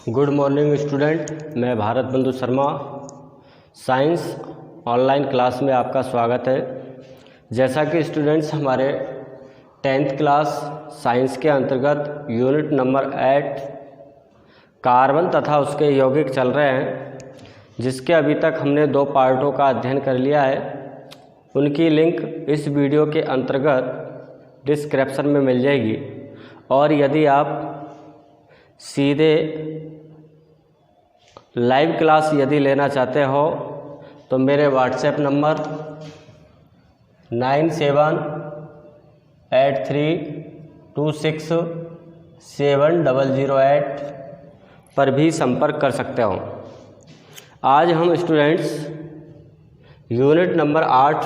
Good morning student, मैं भारत बंधु Sharma science online class में आपका स्वागत है। जैसा कि स्टूडेंट्स हमारे 10th क्लास साइंस के अंतर्गत यूनिट नंबर 8 कार्बन तथा उसके यौगिक चल रहे हैं, जिसके अभी तक हमने 2 पार्टों का अध्ययन कर लिया है। उनकी लिंक इस वीडियो के अंतर्गत डिस्क्रिप्शन में मिल जाएगी। और यदि आप सीधे लाइव क्लास यदि लेना चाहते हो तो मेरे व्हाट्सएप नंबर 9783267008 पर भी संपर्क कर सकते हो। आज हम स्टूडेंट्स यूनिट नंबर 8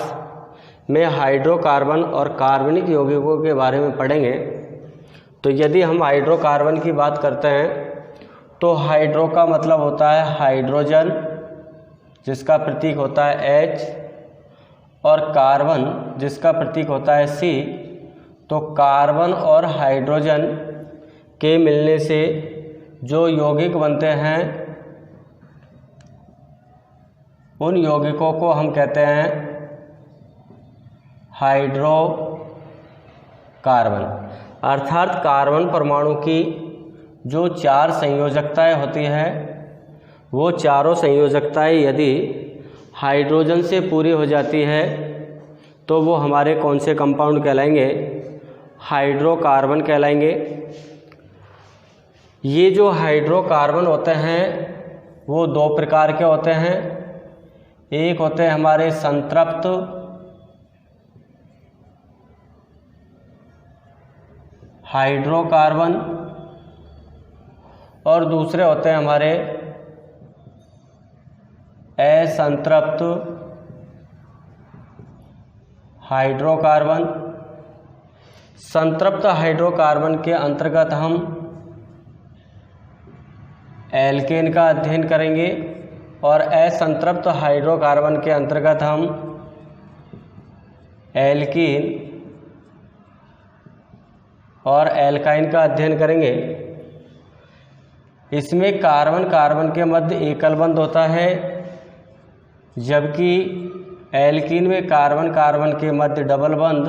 में हाइड्रोकार्बन और कार्बनिक यौगिकों के बारे में पढ़ेंगे। तो यदि हम हाइड्रोकार्बन की बात करते हैं तो हाइड्रो का मतलब होता है हाइड्रोजन, जिसका प्रतीक होता है H, और कार्बन जिसका प्रतीक होता है C। तो कार्बन और हाइड्रोजन के मिलने से जो यौगिक बनते हैं उन यौगिकों को हम कहते हैं हाइड्रोकार्बन। अर्थात कार्बन परमाणु की जो 4 संयोजकताएं होती हैं, वो चारों संयोजकताएं यदि हाइड्रोजन से पूरी हो जाती है तो वो हमारे कौन से कंपाउंड कहलाएंगे? हाइड्रोकार्बन कहलाएंगे। ये जो हाइड्रोकार्बन होते हैं वो 2 प्रकार के होते हैं। एक होते हैं हमारे संतृप्त हाइड्रोकार्बन और दूसरे होते हैं हमारे असंतृप्त हाइड्रोकार्बन। संतृप्त हाइड्रोकार्बन के अंतर्गत हम एल्केन का अध्ययन करेंगे और असंतृप्त हाइड्रोकार्बन के अंतर्गत हम एल्कीन और एल्काइन का अध्ययन करेंगे। इसमें कार्बन कार्बन के मध्य एकल बंध होता है, जबकि एल्कीन में कार्बन कार्बन के मध्य डबल बंध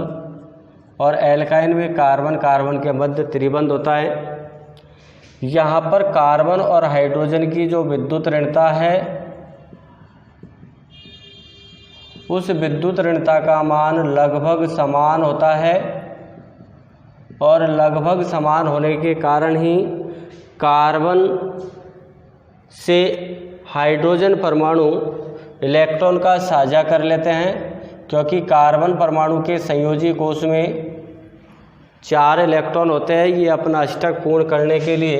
और एल्काइन में कार्बन कार्बन के मध्य त्रिबंध होता है। यहाँ पर कार्बन और हाइड्रोजन की जो विद्युत ऋणता है, उस विद्युत ऋणता का मान लगभग समान होता है और लगभग समान होने के कारण ही कार्बन से हाइड्रोजन परमाणु इलेक्ट्रॉन का साझा कर लेते हैं, क्योंकि कार्बन परमाणु के संयोजी कोश में 4 इलेक्ट्रॉन होते हैं। ये अपना अष्टक पूर्ण करने के लिए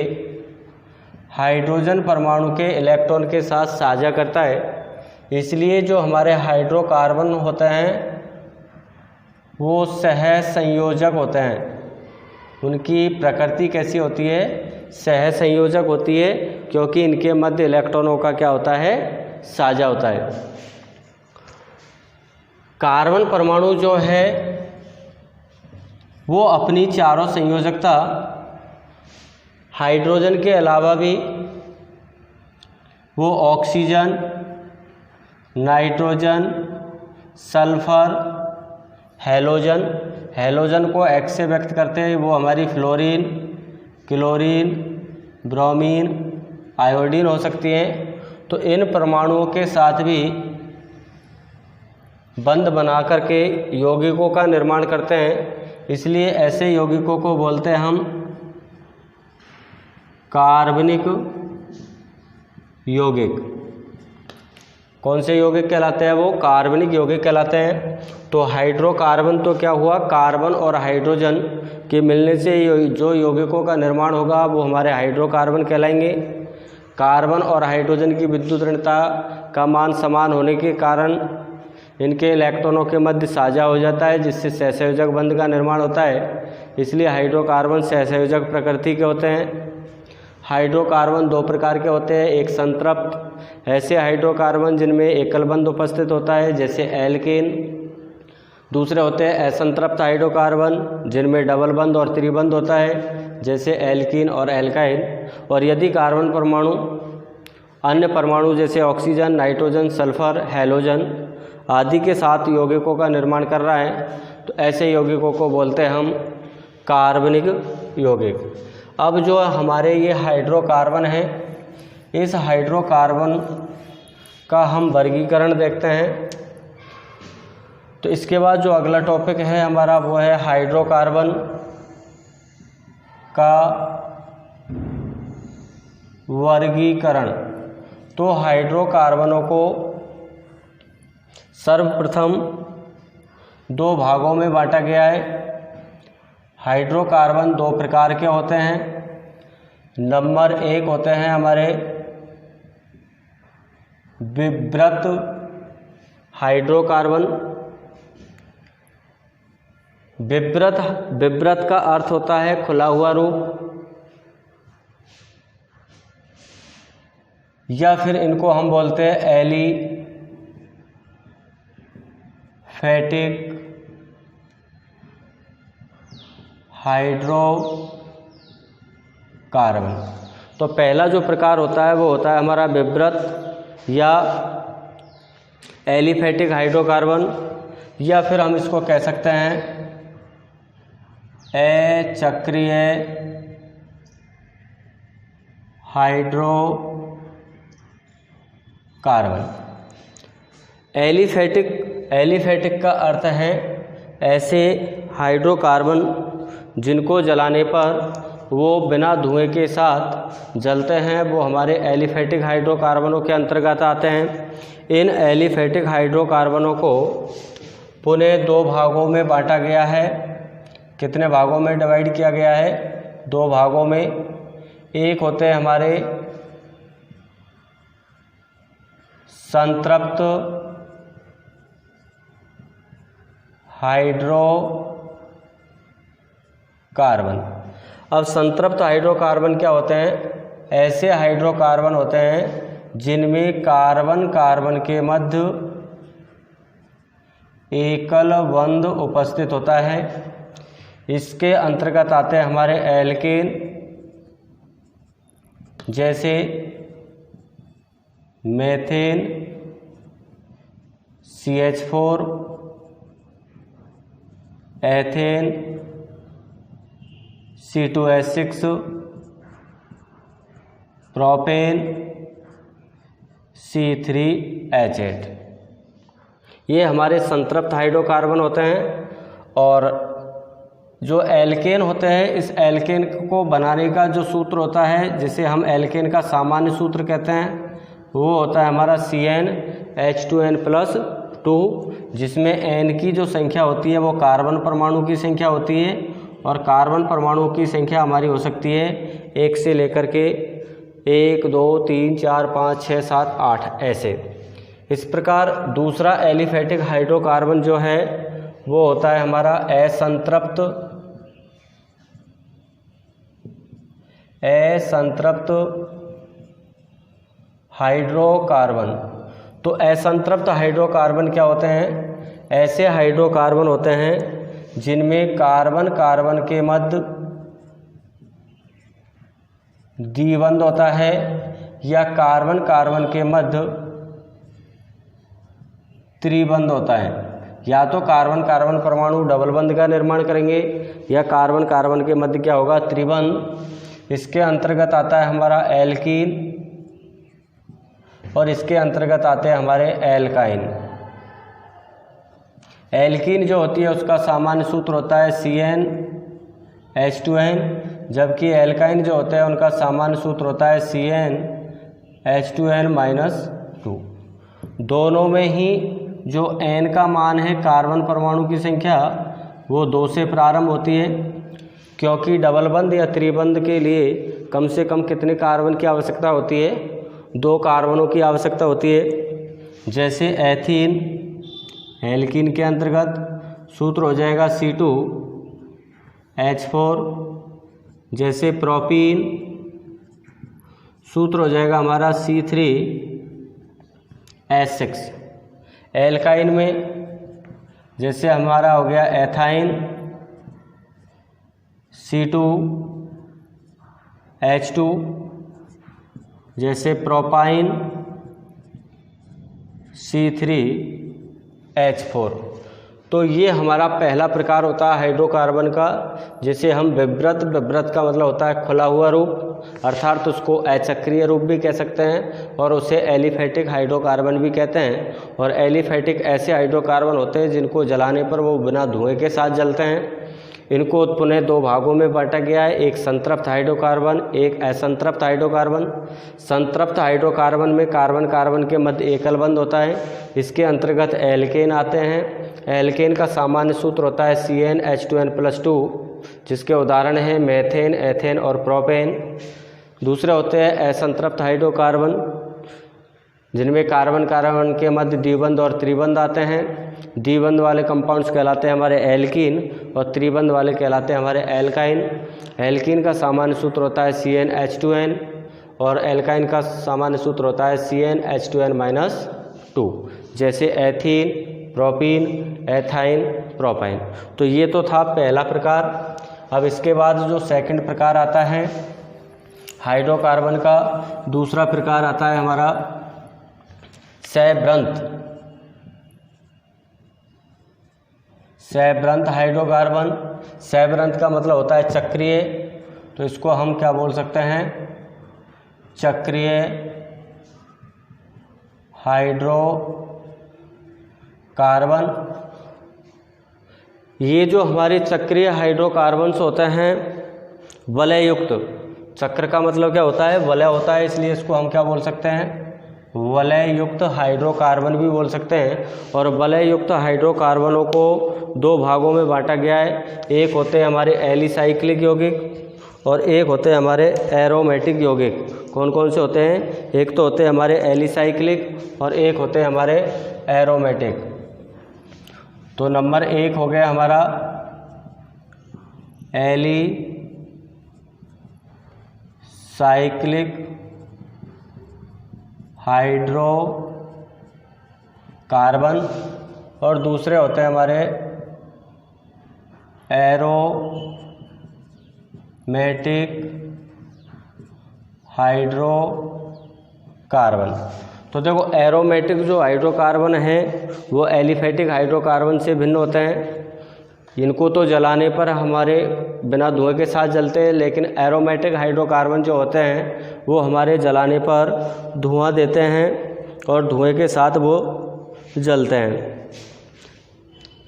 हाइड्रोजन परमाणु के इलेक्ट्रॉन के साथ साझा करता है। इसलिए जो हमारे हाइड्रोकार्बन होते हैं वो सहसंयोजक होते हैं। उनकी प्रकृति कैसी होती है? सहसंयोजक होती है, क्योंकि इनके मध्य इलेक्ट्रॉनों का क्या होता है? साझा होता है। कार्बन परमाणु जो है वो अपनी चारों संयोजकता हाइड्रोजन के अलावा भी वो ऑक्सीजन, नाइट्रोजन, सल्फर, हैलोजन को X से व्यक्त करते हैं। वो हमारी फ्लोरीन, क्लोरीन, ब्रोमीन, आयोडीन हो सकती हैं। तो इन परमाणुओं के साथ भी बंध बना करके यौगिकों का निर्माण करते हैं। इसलिए ऐसे यौगिकों को बोलते हैं हम कार्बनिक यौगिक। कौन से यौगिक कहलाते हैं? वो कार्बनिक यौगिक कहलाते हैं। तो हाइड्रोकार्बन तो क्या हुआ? कार्बन और हाइड्रोजन के मिलने से जो यौगिकों का निर्माण होगा वो हमारे हाइड्रोकार्बन कहलाएंगे। कार्बन और हाइड्रोजन की विद्युत ऋणता का मान समान होने के कारण इनके इलेक्ट्रॉनों के मध्य साझा हो जाता है, जिससे सहसंयोजक बंध का निर्माण होता है। इसलिए हाइड्रोकार्बन सहसंयोजक प्रकृति के होते हैं। हाइड्रोकार्बन 2 प्रकार के होते हैं। एक संतृप्त ऐसे हाइड्रोकार्बन जिनमें एकल बंध उपस्थित होता है, जैसे एल्केन। दूसरे होते हैं असंतृप्त हाइड्रोकार्बन जिनमें डबल बंध और त्रिबंध होता है, जैसे एल्कीन और एल्काइन, और यदि कार्बन परमाणु अन्य परमाणु जैसे ऑक्सीजन, नाइट्रोजन, सल्फर, हैलोजन आदि के साथ यौगिकों का निर्माण कर रहा है तो ऐसे यौगिकों को बोलते हैं हम कार्बनिक यौगिक। अब जो हमारे ये हाइड्रोकार्बन है, इस हाइड्रोकार्बन का हम वर्गीकरण देखते हैं। तो इसके बाद जो अगला टॉपिक है हमारा वो है हाइड्रोकार्बन का वर्गीकरण। तो हाइड्रोकार्बनों को सर्वप्रथम 2 भागों में बांटा गया है। हाइड्रोकार्बन 2 प्रकार के होते हैं। नंबर 1 होते हैं हमारे विवृत हाइड्रोकार्बन। विवृत का अर्थ होता है खुला हुआ रूप, या फिर इनको हम बोलते हैं एलीफेटिक हाइड्रोकार्बन। तो पहला जो प्रकार होता है वो होता है हमारा विवृत या एलीफेटिक हाइड्रोकार्बन, या फिर हम इसको कह सकते हैं अचक्रीय हाइड्रोकार्बन। एलीफेटिक का अर्थ है ऐसे हाइड्रोकार्बन जिनको जलाने पर वो बिना धुएं के साथ जलते हैं, वो हमारे एलीफेटिक हाइड्रोकार्बनों के अंतर्गत आते हैं। इन एलीफेटिक हाइड्रोकार्बनों को पुनः 2 भागों में बांटा गया है। कितने भागों में डिवाइड किया गया है? 2 भागों में। एक होते हैं हमारे संतृप्त हाइड्रोकार्बन। अब संतृप्त हाइड्रोकार्बन क्या होते हैं? ऐसे हाइड्रोकार्बन होते हैं जिनमें कार्बन कार्बन के मध्य एकल बंध उपस्थित होता है। इसके अंतर्गत आते हैं हमारे एल्केन, जैसे methane, CH4, ethane, C2H6, propane, C3H8। ये हमारे संतृप्त हाइड्रोकार्बन होते हैं। और जो एल्केन होते हैं, इस एल्केन को बनाने का जो सूत्र होता है, जिसे हम एल्केन का सामान्य सूत्र कहते हैं, वो होता है हमारा CnH2n+2, जिसमें N की जो संख्या होती है वो कार्बन परमाणु की संख्या होती है, और कार्बन परमाणुओं की संख्या हमारी हो सकती है 1 से लेकर के 1, 2, 3, 4, 5, 6, 7, 8 ऐसे। इस प्रकार दूसरा एलीफेटिक हाइड्रोकार्बन जो है वो होता है हमारा असंतृप्त हाइड्रोकार्बन। तो असंतृप्त हाइड्रोकार्बन क्या होते हैं? ऐसे हाइड्रोकार्बन होते हैं जिनमें कार्बन कार्बन के मध्य द्विबंध होता है, या कार्बन कार्बन के मध्य त्रिबंध होता है। या तो कार्बन कार्बन परमाणु डबल बंध का निर्माण करेंगे, या कार्बन कार्बन के मध्य क्या होगा? त्रिबंध। इसके अंतर्गत आता है हमारा एल्कीन, और इसके अंतर्गत आते हैं हमारे एल्काइन। एल्कीन जो होती है उसका सामान्य सूत्र होता है CnH2n, जबकि एल्काइन जो होते हैं उनका सामान्य सूत्र होता है CnH2n-2। दोनों में ही जो n का मान है कार्बन परमाणु की संख्या वो 2 से प्रारंभ होती है, क्योंकि डबल बंध या त्रिबंध के लिए कम से कम कितने कार्बन की आवश्यकता होती है? 2 कार्बनों की आवश्यकता होती है। जैसे एथीन, एल्कीन के अंतर्गत सूत्र हो जाएगा C2H4। जैसे प्रोपीन, सूत्र हो जाएगा हमारा C3H6। एल्काइन में जैसे हमारा हो गया एथाइन, C2 H2, जैसे प्रोपाइन C3H4। तो ये हमारा पहला प्रकार होता है हाइड्रोकार्बन का, जिसे हम विवृत, विवृत का मतलब होता है खुला हुआ रूप, अर्थात उसको अचक्रीय रूप भी कह सकते हैं, और उसे एलिफेटिक हाइड्रोकार्बन भी कहते हैं। और एलिफेटिक ऐसे हाइड्रोकार्बन होते हैं जिनको जलाने पर वो बिना धुएं के साथ जलते हैं। इनको पुनः दो भागों में बांटा गया है, एक संतृप्त हाइड्रोकार्बन, एक असंतृप्त हाइड्रोकार्बन। संतृप्त हाइड्रोकार्बन में कार्बन कार्बन के मध्य एकल बंध होता है, इसके अंतर्गत एल्केन आते हैं। एल्केन का सामान्य सूत्र होता है CnH2n+2, जिसके उदाहरण हैं मेथेन, एथेन और प्रोपेन। दूसरे होते हैं असंतृप्त हाइड्रोकार्बन, जिनमें कार्बन कार्बन के मध्य द्विबंध और त्रिबंध आते हैं। द्विबंध वाले कंपाउंड्स कहलाते हैं हमारे एल्कीन, और त्रिबंध वाले कहलाते हैं हमारे एल्काइन। एल्कीन का सामान्य सूत्र होता है CnH2n, और एल्काइन का सामान्य सूत्र होता है CnH2n-2, जैसे एथीन, प्रोपीन, एथाइन, प्रोपाइन। तो ये तो था पहला प्रकार। अब इसके बाद जो सेकंड प्रकार आता है हाइड्रोकार्बन का, दूसरा प्रकार आता है हमारा सैब्रंत। सैब्रंत हाइड्रोकार्बन, सैब्रंत का मतलब होता है चक्रीय, तो इसको हम क्या बोल सकते हैं, चक्रीय हाइड्रोकार्बन। ये जो हमारे चक्रीय हाइड्रोकार्बन्स होते हैं वलय युक्त, चक्र का मतलब क्या होता है, वलय होता है, इसलिए इसको हम क्या बोल सकते हैं, वलय युक्त हाइड्रोकार्बन भी बोल सकते हैं। और वलय युक्त हाइड्रोकार्बनों को दो भागों में बांटा गया है, एक होते हैं हमारे एलिसाइक्लिक यौगिक और एक होते हैं हमारे एरोमेटिक यौगिक। कौन कौन से होते हैं, एक तो होते हैं हमारे एलिसाइक्लिक और एक होते हैं हमारे एरोमेटिक। तो नंबर 1 हो गया हमारा एलिसाइक्लिक हाइड्रोकार्बन, और दूसरे होते हैं हमारे एरोमेटिक हाइड्रोकार्बन। तो देखो एरोमेटिक जो हाइड्रोकार्बन हैं वो एलिफेटिक हाइड्रोकार्बन से भिन्न होते हैं। इनको तो जलाने पर हमारे बिना धुएं के साथ जलते हैं, लेकिन एरोमेटिक हाइड्रोकार्बन जो होते हैं वो हमारे जलाने पर धुआं देते हैं और धुएं के साथ वो जलते हैं।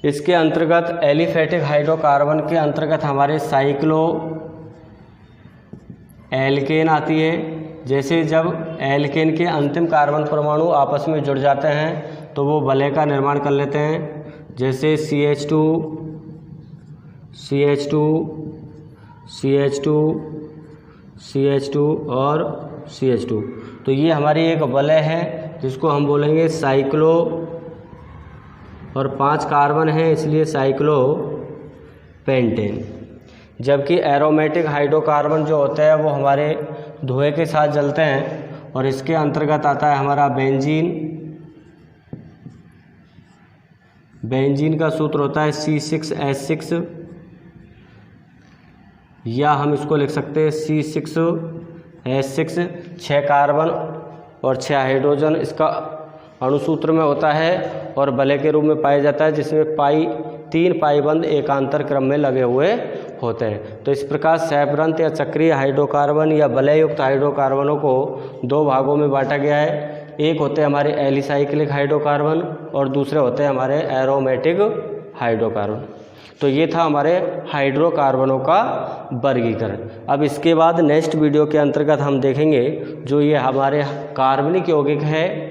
इसके अंतर्गत एलिफेटिक हाइड्रोकार्बन के अंतर्गत हमारे साइक्लो एल्केन आती है। जैसे जब एल्केन के अंतिम कार्बन परमाणु आपस में जुड़ जाते हैं तो वो वलय का निर्माण कर लेते हैं, जैसे CH2 CH2 CH2 CH2 और CH2। तो ये हमारी एक वलय है जिसको हम बोलेंगे साइक्लो, और 5 कार्बन हैं इसलिए साइक्लो पेंटेन। जबकि एरोमेटिक हाइड्रोकार्बन जो होते हैं वो हमारे धुएं के साथ जलते हैं, और इसके अंतर्गत आता है हमारा बेंजीन। बेंजीन का सूत्र होता है C6H6, या हम इसको लिख सकते हैं C6H6। 6 कार्बन और 6 हाइड्रोजन इसका अणुसूत्र में होता है और वलय के रूप में पाया जाता है, जिसमें 3 पाइबंद एकांतर क्रम में लगे हुए होते हैं। तो इस प्रकार सैब्रंत या चक्रीय हाइड्रोकार्बन या वलय युक्त हाइड्रोकार्बनों को 2 भागों में बांटा गया है। एक होते हैं हमारे एलिसाइक्लिक हाइड्रोकार्बन और दूसरे होते हैं हमारे एरोमेटिक हाइड्रोकार्बन। तो ये था हमारे हाइड्रोकार्बनों का वर्गीकरण। अब इसके बाद नेक्स्ट वीडियो के अंतर्गत हम देखेंगे जो ये हमारे कार्बनिक यौगिक है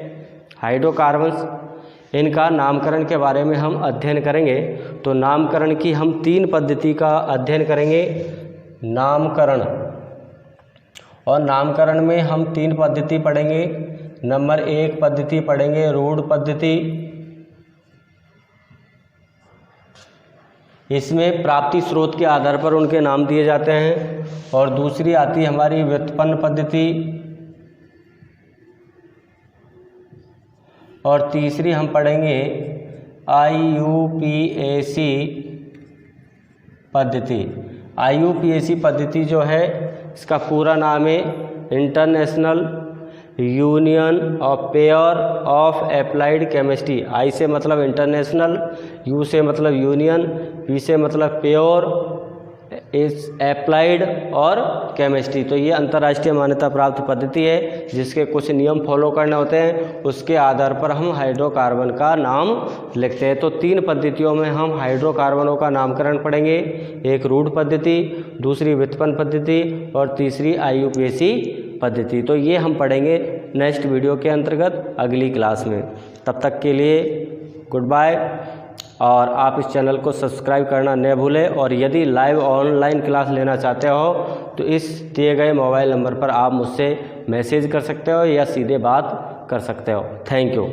हाइड्रोकार्बन्स, इनका नामकरण के बारे में हम अध्ययन करेंगे। तो नामकरण की हम 3 पद्धति का अध्ययन करेंगे। नामकरण, और नामकरण में हम 3 पद्धति पढ़ेंगे। नंबर 1 पद्धति पढ़ेंगे रूढ़ पद्धति। इसमें प्राप्ति स्रोत के आधार पर उनके नाम दिए जाते हैं। और दूसरी आती है हमारी व्युत्पन्न पद्धति, और तीसरी हम पढ़ेंगे IUPAC पद्धति। IUPAC पद्धति जो है इसका पूरा नाम है international union of pure of applied chemistry. I से मतलब इंटरनेशनल, यू से मतलब यूनियन, पी से मतलब पेयर, इस एप्लाइड और केमिस्ट्री। तो ये अंतर्राष्ट्रीय मान्यता प्राप्त पद्धति है जिसके कुछ नियम फॉलो करने होते हैं, उसके आधार पर हम हाइड्रोकार्बन का नाम लिखते हैं। तो 3 पद्धतियों में हम हाइड्रोकार्बनों का नामकरण पढ़ेंगे, एक रूढ़ पद्धति, दूसरी व्युत्पन्न पद्धति और तीसरी IUPAC पद्धति। तो ये हम पढ़ेंगे नेक्स्ट वीडियो के अंतर्गत अगली क्लास में। तब तक के लिए गुड बाय, और आप इस चैनल को सब्सक्राइब करना न भूलें। और यदि लाइव ऑनलाइन क्लास लेना चाहते हो तो इस दिए गए मोबाइल नंबर पर आप मुझसे मैसेज कर सकते हो या सीधे बात कर सकते हो। Thank you.